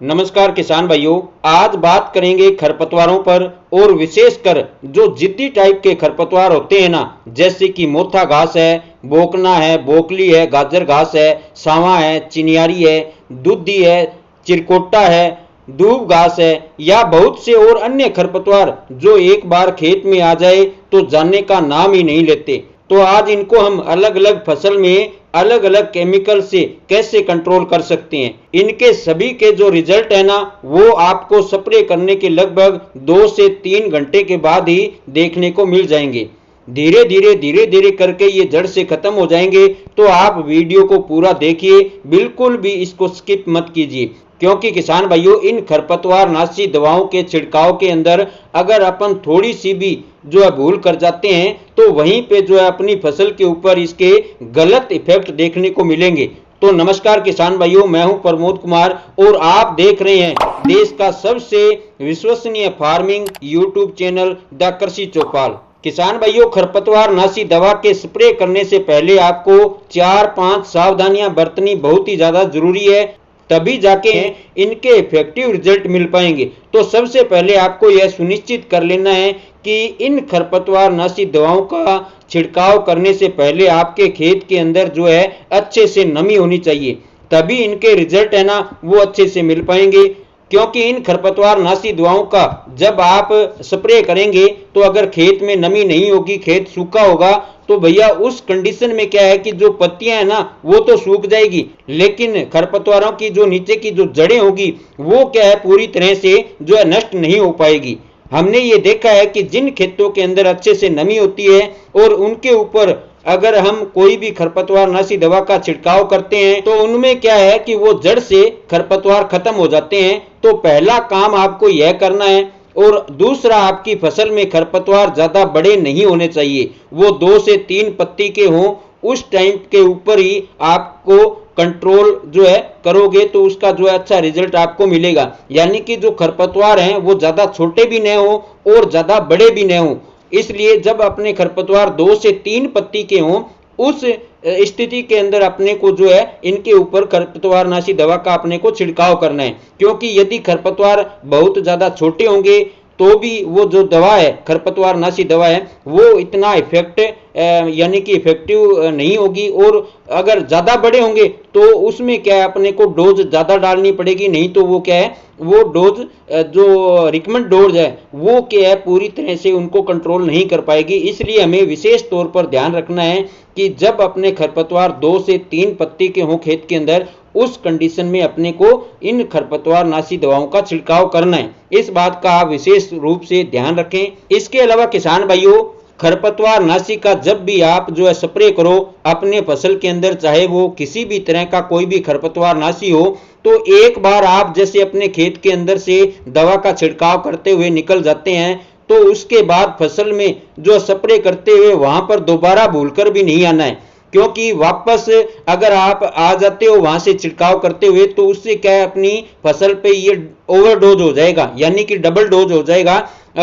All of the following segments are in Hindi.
नमस्कार किसान भाइयों। आज बात करेंगे खरपतवारों पर और विशेषकर जो जिद्दी टाइप के खरपतवार होते हैं ना, जैसे कि मोथा घास है, बोकना है, बोकली है, गाजर घास है, सावा है, चिनियारी है, दूधी है, चिरकोटा है, दूब घास है या बहुत से और अन्य खरपतवार जो एक बार खेत में आ जाए तो जाने का नाम ही नहीं लेते। तो आज इनको हम अलग अलग फसल में अलग अलग केमिकल से कैसे कंट्रोल कर सकते हैं। इनके सभी के जो रिजल्ट है ना, वो आपको स्प्रे करने के लगभग 2 से 3 घंटे के बाद ही देखने को मिल जाएंगे। धीरे धीरे करके ये जड़ से खत्म हो जाएंगे। तो आप वीडियो को पूरा देखिए, बिल्कुल भी इसको स्किप मत कीजिए, क्योंकि किसान भाइयों इन खरपतवार नाशी दवाओं के छिड़काव के अंदर अगर अपन थोड़ी सी भी जो है भूल कर जाते हैं तो वहीं पे जो है अपनी फसल के ऊपर इसके गलत इफेक्ट देखने को मिलेंगे। तो नमस्कार किसान भाइयों, मैं हूं प्रमोद कुमार और आप देख रहे हैं देश का सबसे विश्वसनीय फार्मिंग यूट्यूब चैनल द कृषि चौपाल। किसान भाइयों, खरपतवार नाशी दवा के स्प्रे करने से पहले आपको 4-5 सावधानियां बरतनी बहुत ही ज्यादा जरूरी है, तभी जाके इनके इफेक्टिव रिजल्ट मिल पाएंगे। तो सबसे पहले आपको यह सुनिश्चित कर लेना है कि इन खरपतवार नाशी दवाओं का छिड़काव करने से पहले आपके खेत के अंदर जो है अच्छे से नमी होनी चाहिए, तभी इनके रिजल्ट है ना वो अच्छे से मिल पाएंगे। क्योंकि इन खरपतवार नाशी दवाओं का जब आप स्प्रे करेंगे तो अगर खेत में नमी नहीं होगी, खेत सूखा होगा, तो भैया उस कंडीशन में क्या है कि जो पत्तियां है ना वो तो सूख जाएगी, लेकिन खरपतवारों की जो नीचे की जो जड़ें होगी वो क्या है पूरी तरह से जो है नष्ट नहीं हो पाएगी। हमने ये देखा है कि जिन खेतों के अंदर अच्छे से नमी होती है और उनके ऊपर अगर हम कोई भी खरपतवार नाशी दवा का छिड़काव करते हैं तो उनमें क्या है कि वो जड़ से खरपतवार खत्म हो जाते हैं। तो पहला काम आपको यह करना है। और दूसरा, आपकी फसल में खरपतवार ज्यादा बड़े नहीं होने चाहिए, वो 2 से 3 पत्ती के हों, उस टाइम के ऊपर ही आपको कंट्रोल जो है करोगे तो उसका जो है अच्छा रिजल्ट आपको मिलेगा। यानी कि जो खरपतवार हैं वो ज्यादा छोटे भी न हो और ज्यादा बड़े भी न हो। इसलिए जब अपने खरपतवार 2 से 3 पत्ती के हों, उस स्थिति के अंदर अपने को जो है इनके ऊपर खरपतवार नाशी दवा का अपने को छिड़काव करना है। क्योंकि यदि खरपतवार बहुत ज्यादा छोटे होंगे तो भी वो जो दवा है, खरपतवार नाशी दवा है, वो इतना इफेक्ट यानी कि इफेक्टिव नहीं होगी। और अगर ज्यादा बड़े होंगे तो उसमें क्या है अपने को डोज ज्यादा डालनी पड़ेगी, नहीं तो वो क्या है वो डोज जो रिकमेंड डोज है वो क्या है पूरी तरह से उनको कंट्रोल नहीं कर पाएगी। इसलिए हमें विशेष तौर पर ध्यान रखना है कि जब अपने खरपतवार 2 से 3 पत्ती के हों खेत के अंदर, उस कंडीशन में अपने को इन खरपतवार नाशी दवाओं का छिड़काव करना है। इस बात का आप विशेष रूप से ध्यान रखें। इसके अलावा किसान भाइयों, खरपतवार नाशी का जब भी आप जो है स्प्रे करो अपने फसल के अंदर, चाहे वो किसी भी तरह का कोई भी खरपतवार नाशी हो, तो एक बार आप जैसे अपने खेत के अंदर से दवा का छिड़काव करते हुए निकल जाते हैं तो उसके बाद फसल में जो स्प्रे करते हुए वहां पर दोबारा भूलकर भी नहीं आना है। क्योंकि वापस अगर आप आ जाते हो वहां से छिड़काव करते हुए तो उससे क्या है अपनी फसल पे ये ओवरडोज हो जाएगा, यानी कि डबल डोज हो जाएगा।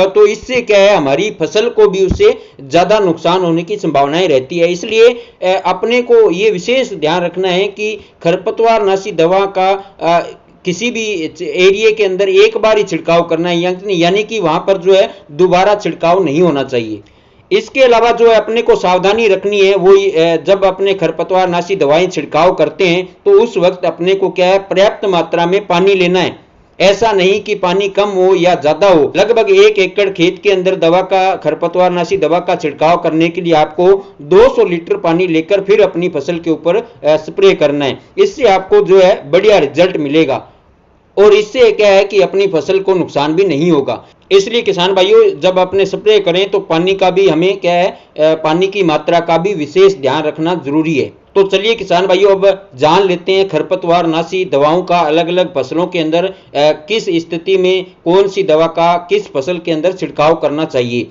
तो इससे क्या है हमारी फसल को भी उससे ज्यादा नुकसान होने की संभावनाएं रहती है। इसलिए अपने को ये विशेष ध्यान रखना है कि खरपतवार नाशी दवा का किसी भी एरिया के अंदर एक बार ही छिड़काव करना है, यानी कि वहां पर जो है दोबारा छिड़काव नहीं होना चाहिए। इसके अलावा जो है अपने को सावधानी रखनी है वो जब अपने खरपतवार नाशी दवाएं छिड़काव करते हैं तो उस वक्त अपने को क्या है पर्याप्त मात्रा में पानी लेना है। ऐसा नहीं कि पानी कम हो या ज्यादा हो। लगभग 1 एकड़ खेत के अंदर दवा का खरपतवार नाशी दवा का छिड़काव करने के लिए आपको 200 लीटर पानी लेकर फिर अपनी फसल के ऊपर स्प्रे करना है। इससे आपको जो है बढ़िया रिजल्ट मिलेगा और इससे क्या है कि अपनी फसल को नुकसान भी नहीं होगा। इसलिए किसान भाइयों, जब अपने स्प्रे करें तो पानी का भी हमें क्या है पानी की मात्रा का भी विशेष ध्यान रखना जरूरी है। तो चलिए किसान भाइयों, अब जान लेते हैं खरपतवार नाशी दवाओं का अलग अलग फसलों के अंदर किस स्थिति में कौन सी दवा का किस फसल के अंदर छिड़काव करना चाहिए।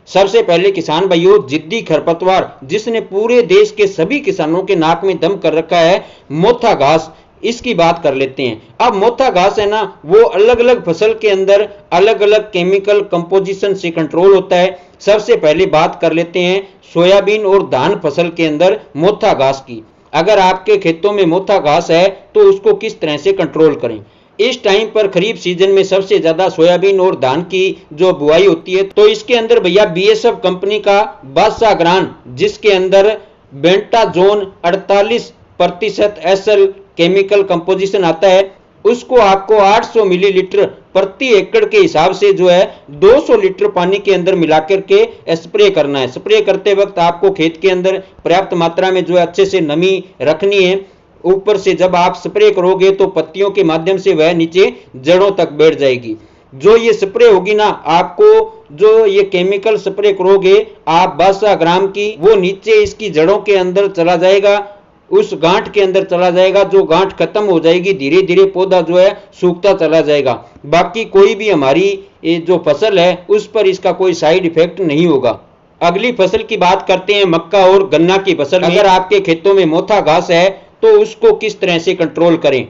सबसे पहले किसान भाइयों, जिद्दी खरपतवार जिसने पूरे देश के सभी किसानों के नाक में दम कर रखा है, मोथा घास, इसकी बात कर लेते हैं। अब मोथा घास है ना वो अलग अलग फसल के अंदर अलग अलग केमिकल कंपोजिशन से कंट्रोल होता है। सबसे पहले बात कर लेते हैं सोयाबीन और धान फसल के अंदर मोथा घास की। अगर आपके खेतों में मोथा घास है तो उसको किस तरह से कंट्रोल करें। इस टाइम पर खरीफ सीजन में सबसे ज्यादा सोयाबीन और धान की जो बुआई होती है, तो इसके अंदर भैया बीएसएफ कंपनी का बादशाह ग्रान, जिसके अंदर बेंटाजोन 48% एसएल केमिकल कंपोजिशन आता है, उसको आपको 800 मिलीलीटर प्रति एकड़ के हिसाब से जो है 200 लीटर पानी के अंदर मिलाकर के स्प्रे करना है। स्प्रे करते वक्त आपको खेत के अंदर पर्याप्त मात्रा में जो है अच्छे से नमी रखनी है। ऊपर से जब आप स्प्रे करोगे तो पत्तियों के माध्यम से वह नीचे जड़ों तक बैठ जाएगी। जो ये स्प्रे होगी ना, आपको जो ये केमिकल स्प्रे करोगे आप 12 ग्राम की, वो नीचे इसकी जड़ों के अंदर चला जाएगा, उस गांठ के अंदर चला जाएगा। जो गांठ खत्म हो जाएगी, धीरे धीरे पौधा जो है सूखता चला जाएगा। बाकी कोई भी हमारी जो फसल है उस पर इसका कोई साइड इफेक्ट नहीं होगा। अगली फसल की बात करते हैं, मक्का और गन्ना की फसल। अगर आपके खेतों में मोथा घास है तो उसको किस तरह से कंट्रोल करें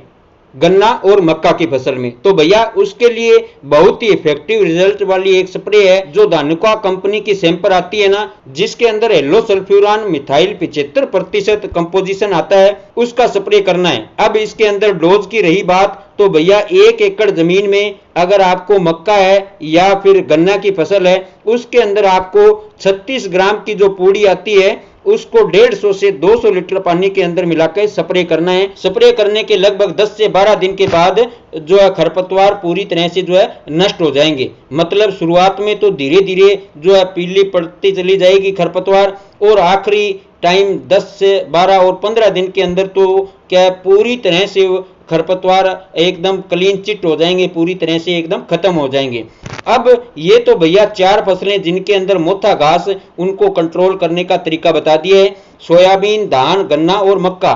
गन्ना और मक्का की फसल में, तो भैया उसके लिए बहुत ही इफेक्टिव रिजल्ट वाली एक स्प्रे है जो धानुका कंपनी की सैंपर आती है ना, जिसके अंदर येलो सल्फ्यूरान मिथाइल 75% कंपोजिशन आता है, उसका स्प्रे करना है। अब इसके अंदर डोज की रही बात, तो भैया 1 एकड़ जमीन में अगर आपको मक्का है या फिर गन्ना की फसल है, उसके अंदर आपको 36 ग्राम की जो पूड़ी आती है उसको 150 से 200 लीटर पानी के अंदर मिलाकर स्प्रे करना है। स्प्रे करने के लगभग 10 से 12 दिन के बाद जो है खरपतवार पूरी तरह से जो है नष्ट हो जाएंगे। मतलब शुरुआत में तो धीरे धीरे जो है पीली पड़ती चली जाएगी खरपतवार, और आखिरी टाइम 10 से 12 और 15 दिन के अंदर तो क्या पूरी तरह से खरपतवार एकदम क्लीन चिट हो जाएंगे, पूरी तरह से एकदम खत्म हो जाएंगे। अब ये तो भैया 4 फसलें जिनके अंदर मोथा घास, उनको कंट्रोल करने का तरीका बता दिया है, सोयाबीन, धान, गन्ना और मक्का।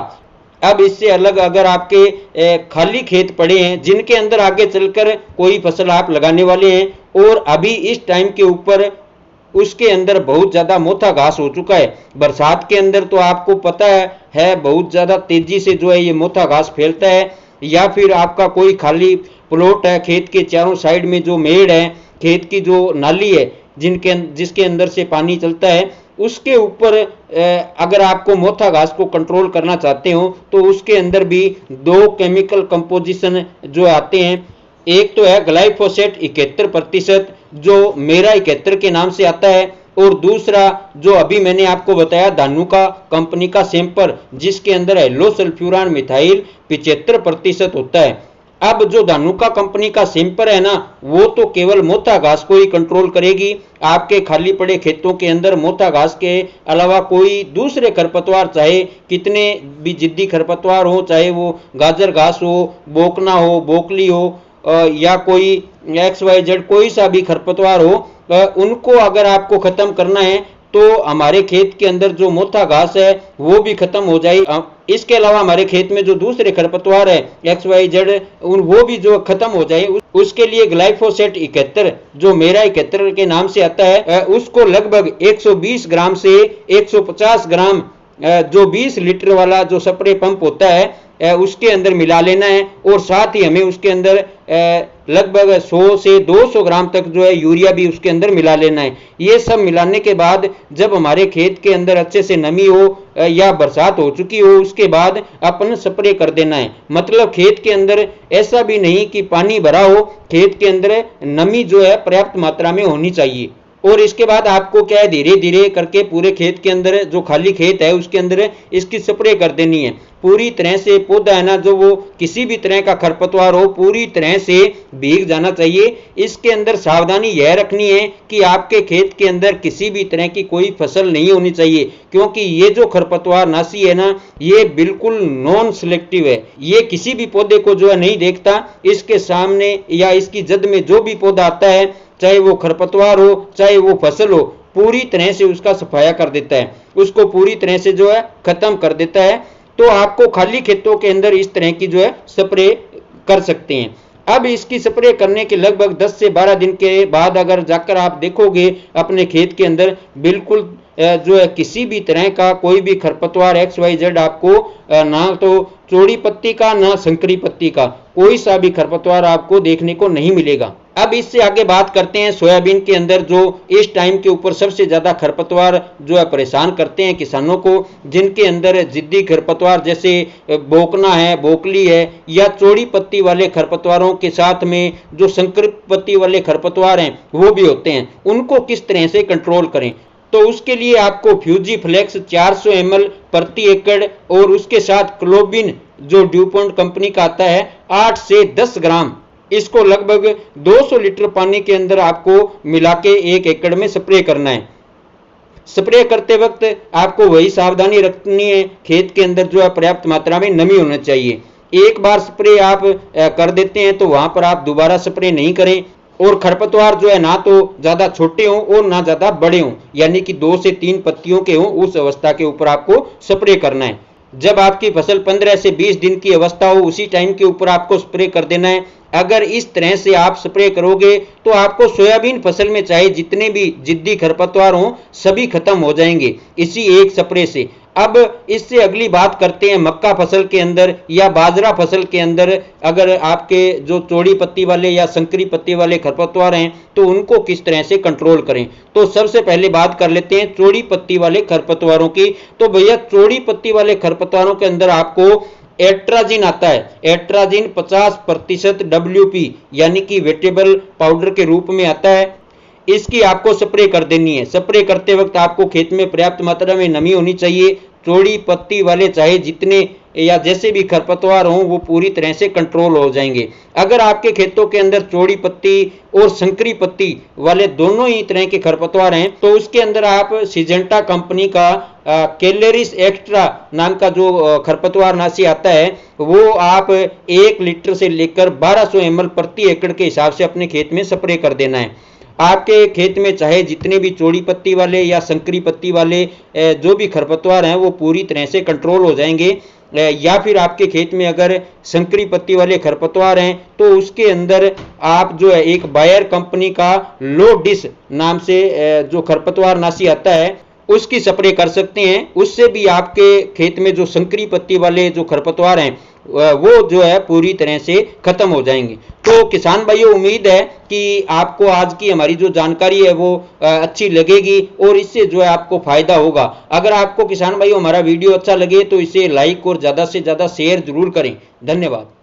अब इससे अलग अगर आपके खाली खेत पड़े हैं जिनके अंदर आगे चलकर कोई फसल आप लगाने वाले हैं और अभी इस टाइम के ऊपर उसके अंदर बहुत ज्यादा मोथा घास हो चुका है, बरसात के अंदर तो आपको पता है बहुत ज्यादा तेजी से जो है ये मोथा घास फैलता है, या फिर आपका कोई खाली प्लॉट है, खेत के चारों साइड में जो मेड़ है, खेत की जो नाली है जिसके अंदर से पानी चलता है, उसके ऊपर अगर आपको मोथा घास को कंट्रोल करना चाहते हो तो उसके अंदर भी 2 केमिकल कंपोजिशन जो आते हैं। एक तो है ग्लाइफोसेट 71% जो मेरा 71 के नाम से आता है, और दूसरा जो अभी मैंने आपको बताया धानुका कंपनी का सैंपर, जिसके अंदर येलो सल्फ्यूरान मिथाइल 75% होता है। अब जो धानुका कंपनी का सैंपर है ना, वो तो केवल मोथा घास को ही कंट्रोल करेगी। आपके खाली पड़े खेतों के अंदर मोथा घास के अलावा कोई दूसरे खरपतवार, चाहे कितने भी जिद्दी खरपतवार हो, चाहे वो गाजर घास हो, बोकना हो, बोकली हो, या कोई XYZ कोई सा भी खरपतवार हो, उनको अगर आपको खत्म करना है तो हमारे खेत के अंदर जो मोथा घास है वो भी खत्म हो जाए। इसके अलावा हमारे खेत में जो दूसरे खरपतवार है XYZ वो भी जो खत्म हो जाए, उसके लिए ग्लाइफोसेट 71 जो मेरा 71 के नाम से आता है, उसको लगभग 120 ग्राम से 150 ग्राम जो 20 लीटर वाला जो स्प्रे पंप होता है उसके अंदर मिला लेना है, और साथ ही हमें उसके अंदर लगभग 100 से 200 ग्राम तक जो है यूरिया भी उसके अंदर मिला लेना है। ये सब मिलाने के बाद जब हमारे खेत के अंदर अच्छे से नमी हो या बरसात हो चुकी हो, उसके बाद अपन स्प्रे कर देना है। मतलब खेत के अंदर ऐसा भी नहीं कि पानी भरा हो, खेत के अंदर नमी जो है पर्याप्त मात्रा में होनी चाहिए। और इसके बाद आपको क्या है, धीरे धीरे करके पूरे खेत के अंदर जो खाली खेत है उसके अंदर इसकी स्प्रे कर देनी है। पूरी तरह से पौधा है ना, जो वो किसी भी तरह का खरपतवार हो, पूरी तरह से भीग जाना चाहिए। इसके अंदर सावधानी यह रखनी है कि आपके खेत के अंदर किसी भी तरह की कोई फसल नहीं होनी चाहिए, क्योंकि ये जो खरपतवार नाशी है ना, ये बिल्कुल नॉन सिलेक्टिव है। ये किसी भी पौधे को जो है नहीं देखता, इसके सामने या इसकी जद में जो भी पौधा आता है, चाहे वो खरपतवार हो चाहे वो फसल हो, पूरी तरह से उसका सफाया कर देता है, उसको पूरी तरह से जो है खत्म कर देता है। तो आपको खाली खेतों के अंदर इस तरह की जो है स्प्रे कर सकते हैं। अब इसकी स्प्रे करने के लगभग 10 से 12 दिन के बाद अगर जाकर आप देखोगे अपने खेत के अंदर, बिल्कुल जो है किसी भी तरह का कोई भी खरपतवार XYZ आपको ना तो चौड़ी पत्ती का ना संकरी पत्ती का कोई सा भी खरपतवार आपको देखने को नहीं मिलेगा। अब इससे आगे बात करते हैं सोयाबीन के अंदर जो इस टाइम के ऊपर सबसे ज़्यादा खरपतवार जो है परेशान करते हैं किसानों को, जिनके अंदर जिद्दी खरपतवार जैसे बोकना है, बोकली है या चौड़ी पत्ती वाले खरपतवारों के साथ में जो संकरित पत्ती वाले खरपतवार हैं वो भी होते हैं, उनको किस तरह से कंट्रोल करें। तो उसके लिए आपको फ्यूजी फ्लेक्स 400 ml प्रति एकड़ और उसके साथ क्लोबिन जो ड्यूपॉन्ट कंपनी का आता है 8 से 10 ग्राम, इसको लगभग 200 लीटर पानी के अंदर आपको मिला के 1 एकड़ में स्प्रे करना है। स्प्रे करते वक्त आपको वही सावधानी रखनी है, खेत के अंदर जो है पर्याप्त मात्रा में नमी होना चाहिए। एक बार स्प्रे आप कर देते हैं तो वहां पर आप दोबारा स्प्रे नहीं करें। और खरपतवार जो है ना तो ज्यादा छोटे हों और ना ज्यादा बड़े हों, यानी कि 2 से 3 पत्तियों के हों, उस अवस्था के ऊपर आपको स्प्रे करना है। जब आपकी फसल 15 से 20 दिन की अवस्था हो उसी टाइम के ऊपर आपको स्प्रे कर देना है। अगर इस तरह से आप स्प्रे करोगे तो आपको सोयाबीन फसल में चाहे जितने भी जिद्दी खरपतवार हों सभी खत्म हो जाएंगे इसी एक स्प्रे से। अब इससे अगली बात करते हैं मक्का फसल के अंदर या बाजरा फसल के अंदर अगर आपके जो चौड़ी पत्ती वाले या संकरी पत्ती वाले खरपतवार हैं तो उनको किस तरह से कंट्रोल करें। तो सबसे पहले बात कर लेते हैं चौड़ी पत्ती वाले खरपतवारों की। तो भैया चौड़ी पत्ती वाले खरपतवारों के अंदर आपको एट्राजिन आता है। एट्राजिन 50% WP यानी कि वेटेबल पाउडर के रूप में आता है। इसकी आपको स्प्रे कर देनी है। स्प्रे करते वक्त आपको खेत में पर्याप्त मात्रा में नमी होनी चाहिए। चौड़ी पत्ती वाले चाहे जितने या जैसे भी खरपतवार हों वो पूरी तरह से कंट्रोल हो जाएंगे। अगर आपके खेतों के अंदर चौड़ी पत्ती और संकरी पत्ती वाले दोनों ही तरह के खरपतवार हैं तो उसके अंदर आप सिजेंटा कंपनी का कैलेरिस एक्स्ट्रा नाम का जो खरपतवार नाशी आता है वो आप 1 लीटर से लेकर 1200 ml प्रति एकड़ के हिसाब से अपने खेत में स्प्रे कर देना है। आपके खेत में चाहे जितने भी चौड़ी पत्ती वाले या संकरी पत्ती वाले जो भी खरपतवार हैं वो पूरी तरह से कंट्रोल हो जाएंगे। या फिर आपके खेत में अगर संकरी पत्ती वाले खरपतवार हैं तो उसके अंदर आप जो है एक बायर कंपनी का लो डिस नाम से जो खरपतवार नाशी आता है उसकी स्प्रे कर सकते हैं। उससे भी आपके खेत में जो संकरी पत्ती वाले जो खरपतवार हैं वो जो है पूरी तरह से खत्म हो जाएंगे। तो किसान भाइयों उम्मीद है कि आपको आज की हमारी जो जानकारी है वो अच्छी लगेगी और इससे जो है आपको फायदा होगा। अगर आपको किसान भाइयों हमारा वीडियो अच्छा लगे तो इसे लाइक और ज्यादा से ज्यादा शेयर जरूर करें। धन्यवाद।